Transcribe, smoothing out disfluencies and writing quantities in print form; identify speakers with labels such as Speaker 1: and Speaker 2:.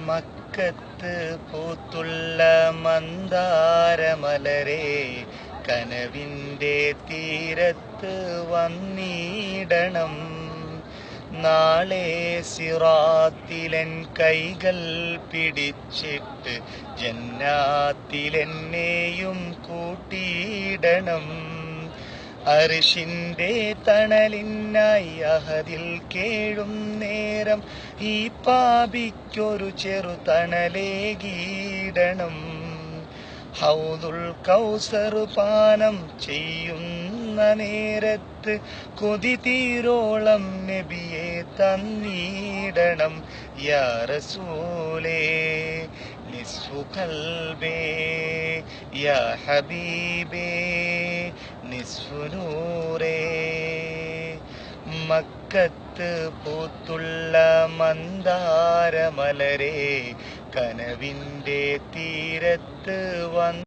Speaker 1: മക്കത്ത് പൂത്തുള്ള മന്ദാരമലരെ കനവിൻ്റെ തീരത്ത് വന്നിടണം. നാളെ സിറാത്തിലെൻ കൈകൾ പിടിച്ചിട്ട് ജന്നാത്തിലെന്നെയും കൂട്ടിയിടണം. അർശിന്റെ തണലിനായി അഹദിൽ കേഴും നേരം ഈ പാപിക്കൊരു ചെറു തണലേകിയിടണം. ഹൗദുൽ കൗസർ പാനം ചെയ്യുന്ന നേരത്ത് കൊതി തീരോളം നബിയെ തന്നിടണം. യാ റസൂലേ നിസ്ഫു ഖൽബേ യാ ഹബീബേ നിസ്ഫു നൂറേ. മക്കത്ത് പൂത്തുള്ള മന്ദാരമലരെ കനവിൻ്റെ തീരത്ത്